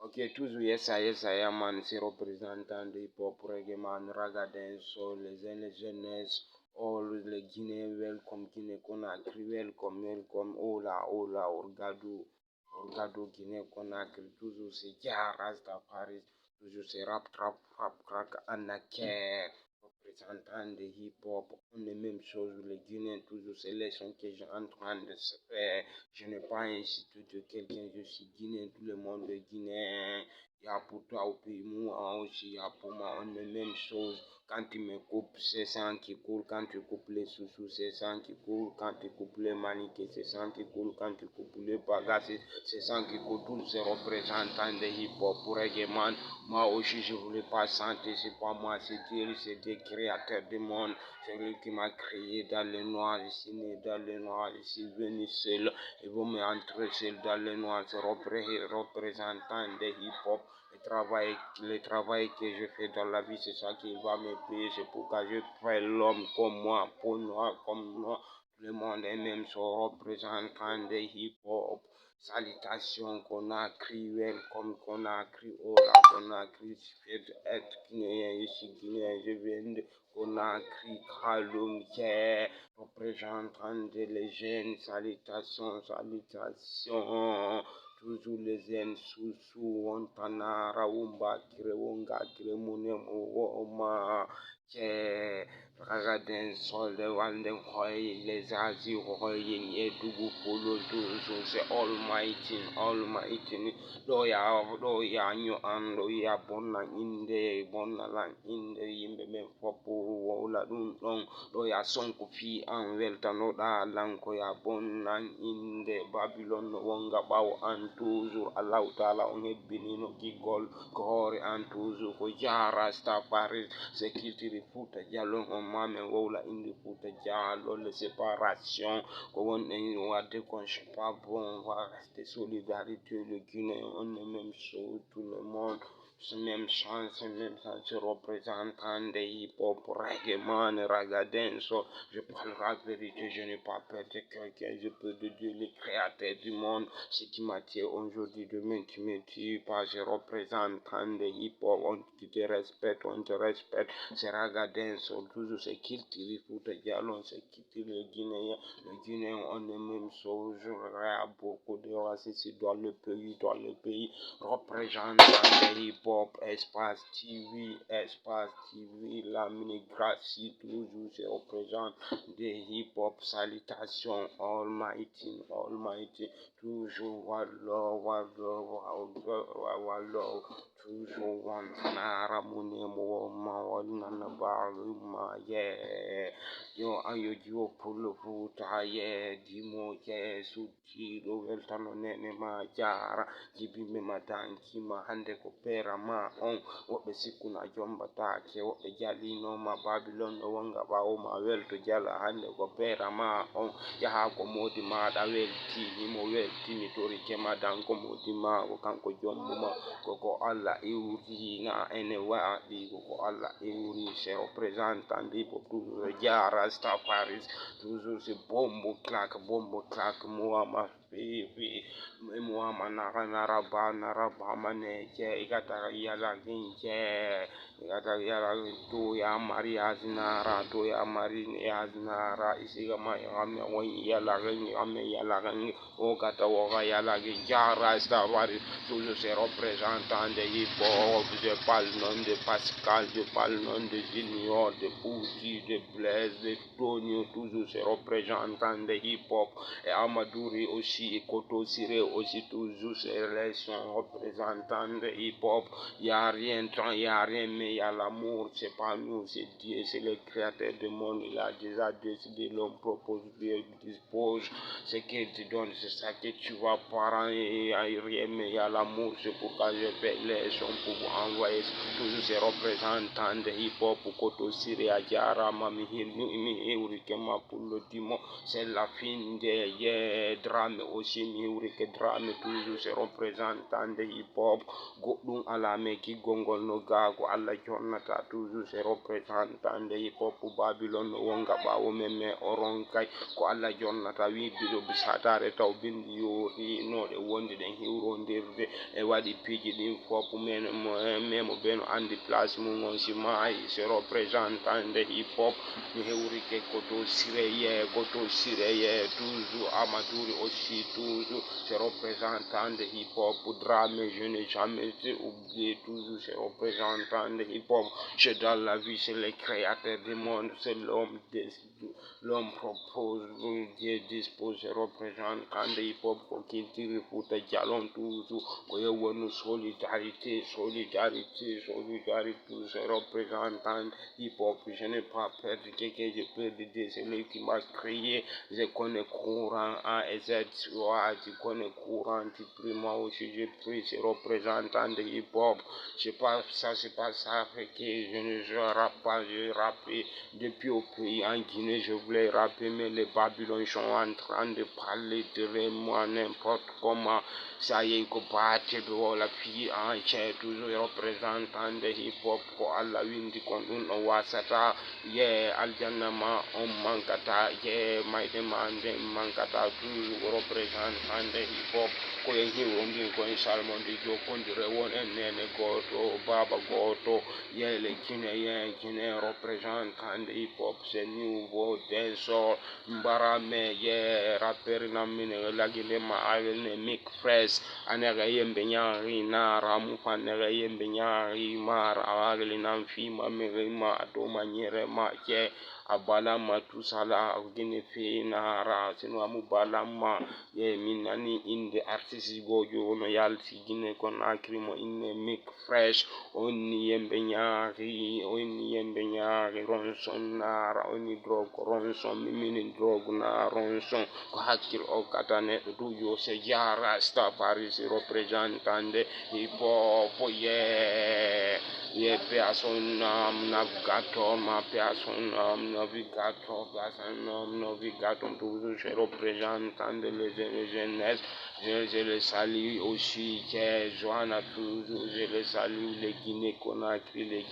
Ok, toujours yes, I am man, c'est représentant de hip-hop, reggae man, raga dancehall, les jeunesses, all les Guinéens, welcome Guinée Conakry, welcome, hola, Orgado, Guinée Conakry, toujours c'est Dia Rastafari, toujours c'est rap, crack, Anaker, représentant de hip-hop, on est même chose, les Guinéens, toujours c'est les sons que j'ai en train de se faire. Je n'ai pas incité de quelqu'un, je suis guinéen, tout le monde est guinéen. Il y a pour toi au pays, moi aussi, il y a pour moi, on est même chose. Quand tu me coupes, c'est ça qui coule. Quand tu coupes les sous-sous, c'est ça qui coule. Quand tu coupes les maniquets, c'est ça qui coule. Quand tu coupes les bagages, c'est ça qui coule. Tous ces représentants de hip-hop pour reggae man. Moi aussi, je ne voulais pas chanter, c'est pas moi, c'est Dieu, c'est Dieu créateur du monde. C'est lui qui m'a créé dans le noir, ici né dans le noir, ici venu seul. Et vous m'entrez seul dans le noir, c'est représentant de hip-hop. Le travail que je fais dans la vie, c'est ça qui va me payer. C'est pourquoi je fais l'homme comme moi, peau noire comme moi. Tout le monde est même son représentant de hip-hop. Salutations qu'on a crié, comme qu'on a crié, qu'on a crié, être guinéen, je suis guinéen, je viens de Conakry, Kaloum, représentant de les jeunes, salutations, toujours les jeunes, Soussou, Ontana, Raoumba, Kirewonga, Kiremunemu, Woma, Ragaden, Sol, de Wanden, Hoy, les Azis, Hoy, Yedugu, Polo, toujours, c'est Almighty, Doya, Nyo, and Doya, Bonna, Lan, Inde, Yimbe, Fopo, Wola, Dun, Doya, Sonko, Fi, and Weltano, Lanko, Ya, Bonna, Inde, Babylon, Wonga, Bao, and toujours, Allah, Tala, on est Benino, Gigol, Kore, and toujours, Jara, Stafari, Sécurité, Futa, Jalon, on Mame, Wola, Inde, Futa, Jalo, les séparations, qu'on est, on va dire qu'on ne pas bon, on va rester solidarité, le Guinée, on est même chose, tout le monde. C'est même chance, représentant des hip-hop, reggae man, raga dancehall. Je parle la vérité, je n'ai pas peur de quelqu'un, je peux de Dieu, le créateur du monde. Ce qui m'attire aujourd'hui, demain tu me tues pas, je représentant des hip-hop, on te respecte, c'est raga dancehall, toujours c'est qu'il tire pour te galon, c'est qu'il tire le Guinéen, on est même chose, il y a beaucoup de racistes dans le pays, représentant des hip-hop, Espace TV, la mini-gracie, toujours se représente des hip-hop, salutations, Almighty, toujours Wallah, toujours one nara mune mo nana ma yo ayo jiwo pulo futa dimo suti do weltano nene ma jara jibimbe madanki ma hande ko pera ma on woɓɓe sikkuna jombatake woɓɓe jalino ma Babylon no wonga ɓawo ma welto jala hande ko pera ma on yaha ko modi maɗa weltini mo weltini tori kema danko modi ma ko kanko jommu ma koko Allah iwri na ene waɗi koko Allah iwri c'est représentant de toujours jara Stafaris toujours c'est bombo claque moi naraba mane igata yala ginje igata yala to ya mari azinara to ya mari azinara isiga ma ame woni yala ginje o gata woga yala ginjara stavari toujours ces représentants de hip-hop. Je parle nom de Pascal, je parle nom de Junior, de Bouti, de Blaise, de Tonio, toujours ces représentants de hip-hop. Et Amadouri aussi, et Koto Siré aussi, toujours ces représentants de hip-hop. Il n'y a rien, mais il y a l'amour. C'est pas nous, c'est Dieu, c'est le créateur du monde. Il a déjà décidé, l'homme propose, Dieu dispose. Ce qu'il te donne, c'est ça que tu vas parents et rien, mais il y a l'amour. C'est pourquoi je fais les sons pour vous envoyer toujours ces représentants de hip-hop. Koto Siré, Adjara, Mami, Urikema pour le dimanche. C'est la fin des drames aussi Miurike Drame toujours ses représentants de hip-hop Godum Alame qui gongol no gago Allah Jonata toujours ses représentants de hip-hop Babylon wonga bawo meme oronkay ko Allah Jonata wi bido bisatare taw bindi yori no de wonde den hiwrondirde e wadi piji din fop men memo beno andi place mum on simai ses représentants de hip-hop mi hewrike koto sireye toujours Amadouri aussi toujours ses représentants de hip-hop Drame je n'ai jamais oublié toujours ses représentants de hip-hop je dans la vie c'est le créateur du monde c'est l'homme propose Dieu dispose ses représentants de hip-hop ko kiltiri Fouta Djallon toujours ko yewonu solidarité ses représentants hip-hop je n'ai pas peur de quelqu'un je peux dire c'est lui qui m'a créé je connais courant A et Z tu connais courant tu pries moi aussi je prie ses représentants de hip-hop c'est pas ça fait que je ne rappe pas je rappe depuis au pays en Guinée je voulais rapper mais les Babylons sont en train de parler de moi n'importe comment ça y est ko batte do la fille en chef toujours représentant de hip-hop ko Allah windi kon dun o wasata aljanna ma on mankata mayde mande mankata toujours représentant de hip-hop ko en hiwrondi ko en salmondi jokondire won en nene goto baba goto le Guinéen représentant de hip-hop c'est nouveau dancehall mbarame rapper namine lagile ma awelne Mick Fresh anega yembe nyari nara mufanega yembe nyari mara awagli nam fima ma to maniere ma abalama tusala gine fe nara sino amu balama minani inde artiste gojo no yalti Guinée Conakry mo inne Mick Fresh onni yembe nyari ronson nara oni drogue ronson mimini drogue na ronson ko hakkil o katane do yo se jara sta Paris représentant de hip-hop personne navigateur ma personne navigateur toujours je représentant de les jeunesse je les salue aussi Johanna toujours je les salue les Guinée Conakry les